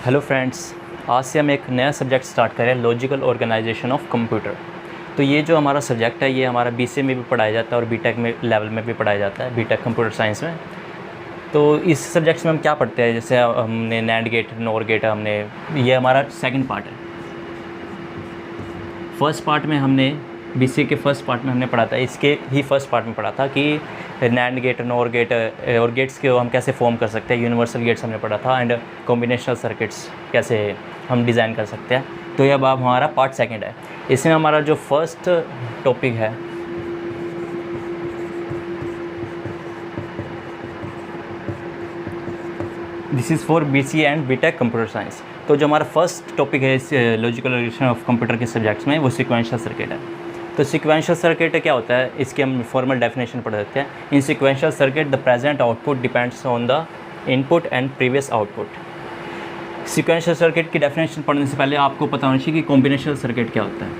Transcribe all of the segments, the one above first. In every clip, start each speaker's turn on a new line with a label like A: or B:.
A: Hello friends, आज से हम एक नया सब्जेक्ट स्टार्ट करें, लॉजिकल ऑर्गेनाइजेशन ऑफ कंप्यूटर। तो ये जो हमारा सब्जेक्ट है ये हमारा बीसीए में भी पढ़ाया जाता है और बीटेक में लेवल में भी पढ़ाया जाता है, बीटेक कंप्यूटर साइंस में। तो इस सब्जेक्ट में हम क्या पढ़ते हैं, जैसे हमने नैंड गेट, नोर गेट, हमने ये हमारा सेकंड पार्ट है। फर्स्ट पार्ट में हमने बीसीए के फर्स्ट पार्ट में हमने पढ़ा था, इसके ही फर्स्ट पार्ट में पढ़ा था कि नैंड गेट, नोर गेट और गेट्स के हम कैसे फॉर्म कर सकते हैं। यूनिवर्सल गेट्स हमने पढ़ा था एंड कॉम्बिनेशनल सर्किट्स कैसे हम डिज़ाइन कर सकते हैं। तो ये अब हमारा पार्ट सेकंड है। इसमें हमारा जो फर्स्ट टॉपिक है this is for BCA and BTech computer science. तो जो हमारा फर्स्ट टॉपिक है इस लॉजिकल ऑर्गेनाइजेशन ऑफ कंप्यूटर के सब्जेक्ट्स में वो सीक्वेंशियल सर्किट है। तो सीक्वेंशियल सर्किट क्या होता है, इसकी हम फॉर्मल डेफिनेशन पढ़ देते हैं। In sequential circuit the present output depends on the input and previous output. Sequential circuit की डेफिनेशन पढ़ने से पहले आपको पता होना चाहिए कि कॉम्बिनेशनल सर्किट क्या होता है।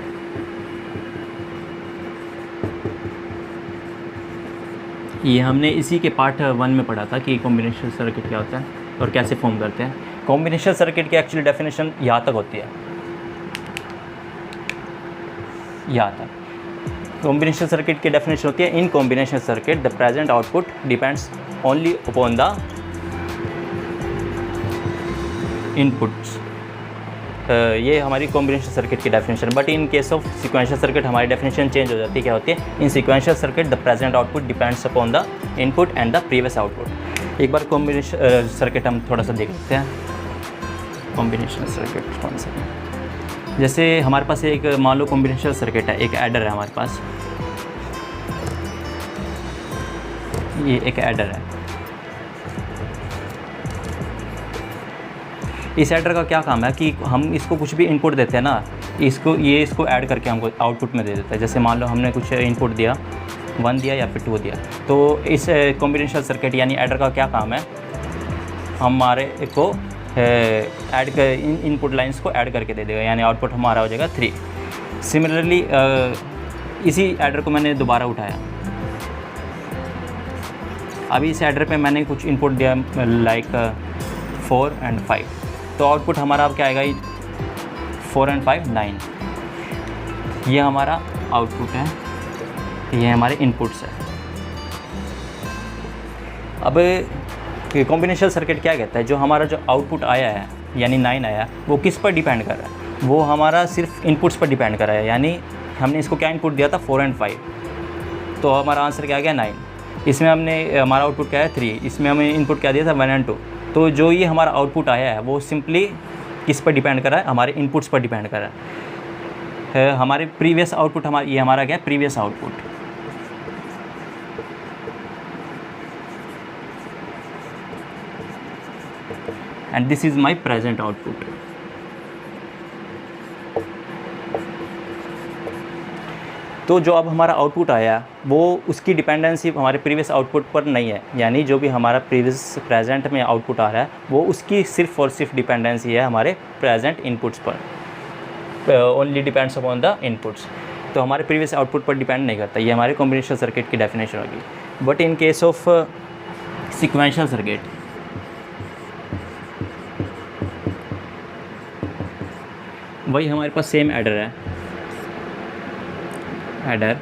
A: ये हमने इसी के पार्ट 1 में पढ़ा था कि कॉम्बिनेशनल सर्किट क्या होता है और कैसे फॉर्म करते हैं। कॉम्बिनेशनल सर्किट की एक्चुअली डेफिनेशन यहाँ तक होती है, यहाँ तक कॉम्बिनेशन सर्किट की डेफिनेशन होती है। In combination circuit the present output depends only upon the inputs. ये हमारी कॉम्बिनेशन सर्किट की definition. But in case of sequential circuit हमारी डेफिनेशन चेंज हो जाती है। क्या होती है, in sequential circuit the present output depends upon the input and the previous output. एक बार कॉम्बिनेशन सर्किट हम थोड़ा सा देख लेते हैं। कॉम्बिनेशन सर्किट कौन सा, जैसे हमारे पास एक मान लो कॉम्बिनेशनल सर्किट है, एक एडर है हमारे पास, ये एक एडर है। इस एडर का क्या काम है कि हम इसको कुछ भी इनपुट देते हैं ना, इसको ऐड करके हमको आउटपुट में दे देता है। जैसे मान लो हमने कुछ इनपुट दिया, 1 दिया या फिर 2 दिया, तो इस कॉम्बिनेशनल सर्किट यानी एडर का क्या काम है, हमारे को ऐड कर इनपुट लाइंस को ऐड करके दे देगा, यानी आउटपुट हमारा हो जाएगा 3। सिमिलरली इसी एडर को मैंने दोबारा उठाया, अभी इस एडर पे मैंने कुछ इनपुट दिया लाइक 4 and 5, तो आउटपुट हमारा अब क्या आएगा, 4 and 5 9। ये हमारा आउटपुट है, ये हमारे इनपुट्स है। अब कॉम्बिनेशनल सर्किट क्या कहता है, जो हमारा जो आउटपुट आया है यानी 9 आया, वो किस पर डिपेंड कर रहा है, वो हमारा सिर्फ इनपुट्स पर डिपेंड कर रहा है। यानी हमने इसको क्या इनपुट दिया था, 4 and 5, तो हमारा आंसर क्या आ गया 9। इसमें हमने हमारा आउटपुट क्या है 3, इसमें हमें इनपुट क्या दिया था 1 and 2। तो जो ये हमारा आउटपुट आया है वो सिंपली किस पर डिपेंड कर रहा है, हमारे इनपुट्स पर डिपेंड कर रहा है। हमारे प्रीवियस आउटपुट ये हमारा क्या है, previous output. And this is my present output. तो जो अब हमारा आउटपुट आया वो उसकी डिपेंडेंसी हमारे प्रीवियस आउटपुट पर नहीं है, यानी जो भी हमारा प्रेजेंट में आउटपुट आ रहा है वो उसकी सिर्फ और सिर्फ डिपेंडेंसी है हमारे प्रेजेंट इनपुट्स पर, only depends upon the inputs. तो हमारे प्रीवियस आउटपुट पर डिपेंड नहीं करता। ये हमारे कॉम्बिनेशनल सर्किट की डेफिनेशन होगी। But in case of sequential circuit, वही हमारे पास सेम एडर है, एडर।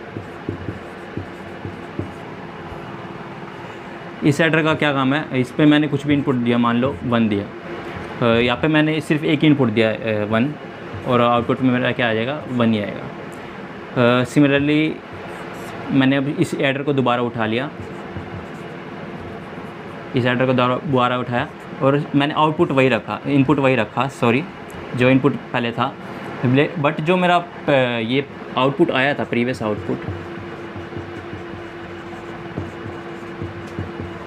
A: इस एडर का क्या काम है, इस पे मैंने कुछ भी इनपुट दिया, मान लो 1 दिया, यहाँ पे मैंने सिर्फ एक इनपुट दिया 1 और आउटपुट में मेरा क्या आ जाएगा, 1 ही आएगा। सिमिलरली मैंने अब इस एडर को दोबारा उठा लिया, इस एडर को दोबारा उठाया और मैंने आउटपुट वही रखा, इनपुट वही रखा, सॉरी, जो इनपुट पहले था। बट जो मेरा ये आउटपुट आया था, प्रीवियस आउटपुट,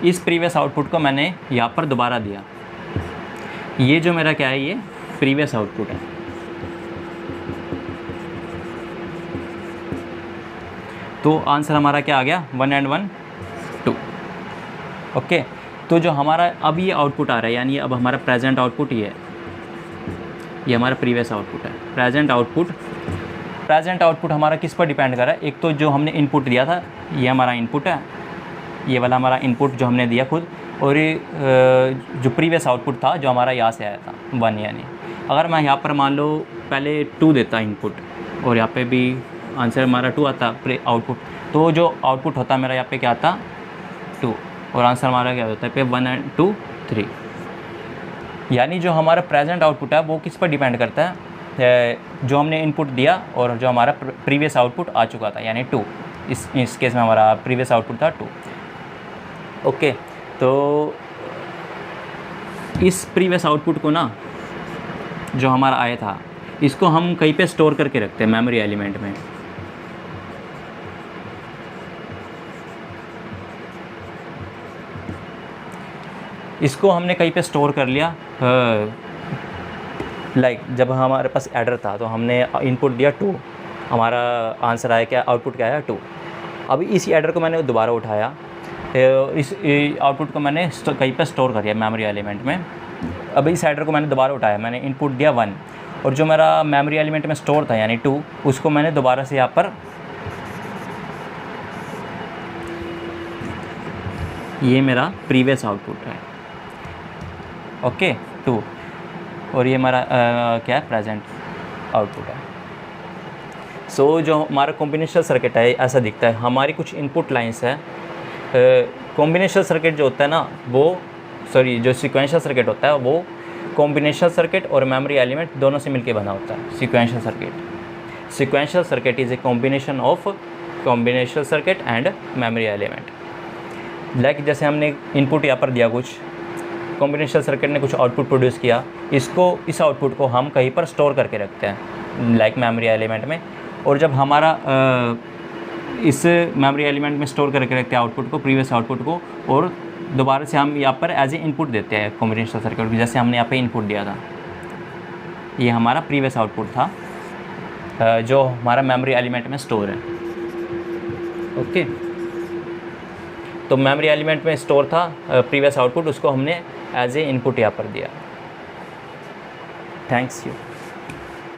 A: इस प्रीवियस आउटपुट को मैंने यहाँ पर दोबारा दिया। ये जो मेरा क्या है, ये प्रीवियस आउटपुट है। तो आंसर हमारा क्या आ गया, 1 and 1 2। ओके, तो जो हमारा अब ये आउटपुट आ रहा है, यानी अब हमारा प्रेजेंट आउटपुट ही है, ये हमारा प्रीवियस आउटपुट है। प्रेजेंट आउटपुट हमारा किस पर डिपेंड कर रहा है, एक तो जो हमने इनपुट दिया था ये हमारा इनपुट है, ये वाला हमारा इनपुट जो हमने दिया खुद, और ये जो प्रीवियस आउटपुट था जो हमारा यहाँ से आया था 1, यानी अगर मैं यहाँ पर मान लो पहले 2 देता इनपुट और यहाँ पे भी आंसर हमारा 2 आता आउटपुट, तो जो आउटपुट होता मेरा यहाँ पे क्या आता 2 और आंसर हमारा क्या होता है पे 1 and 2 3। यानी जो हमारा प्रेजेंट आउटपुट है वो किस पर डिपेंड करता है, जो हमने इनपुट दिया और जो हमारा प्रीवियस आउटपुट आ चुका था यानी 2। इस केस में हमारा प्रीवियस आउटपुट था 2। ओके, तो इस प्रीवियस आउटपुट को ना जो हमारा आया था इसको हम कहीं पे स्टोर करके रखते हैं मेमोरी एलिमेंट में। इसको हमने कहीं पे स्टोर कर लिया, लाइक जब हमारे पास एडर था तो हमने इनपुट दिया 2, हमारा आंसर आया क्या, आउटपुट क्या आया 2। अभी इसी एडर को मैंने दोबारा उठाया, इस आउटपुट को मैंने कहीं पे स्टोर कर दिया मेमोरी एलिमेंट में। अब इस एडर को मैंने दोबारा उठाया, मैंने इनपुट दिया 1 और जो मेरा मेमोरी एलिमेंट में स्टोर था यानी 2, उसको मैंने दोबारा से यहाँ पर, ये मेरा प्रीवियस आउटपुट है। ओके 2 और ये हमारा क्या है, प्रेजेंट आउटपुट है। सो जो हमारा कॉम्बिनेशनल सर्किट है ऐसा दिखता है। हमारी कुछ इनपुट लाइंस है, कॉम्बिनेशनल सर्किट जो होता है ना वो, सॉरी जो सीक्वेंशियल सर्किट होता है वो कॉम्बिनेशनल सर्किट और मेमोरी एलिमेंट दोनों से मिलके बना होता है sequential circuit is a combination of combinational circuit and memory element. Like जैसे हमने इनपुट यहाँ पर दिया कुछ, कॉम्बिनेशनल सर्किट ने कुछ आउटपुट प्रोड्यूस किया, इस आउटपुट को हम कहीं पर स्टोर करके रखते हैं लाइक मेमोरी एलिमेंट में। और जब हमारा इस मेमोरी एलिमेंट में स्टोर करके रखते हैं आउटपुट को, प्रीवियस आउटपुट को, और दोबारा से हम यहाँ पर एज ए इनपुट देते हैं कॉम्बिनेशनल सर्किट, जैसे हमने यहाँ पे इनपुट दिया था, ये हमारा प्रीवियस आउटपुट था जो हमारा मेमोरी एलिमेंट में स्टोर है। ओके, तो मेमोरी एलिमेंट में स्टोर था प्रीवियस आउटपुट, उसको हमने एज ए इनपुट यहाँ पर दिया। Thanks you.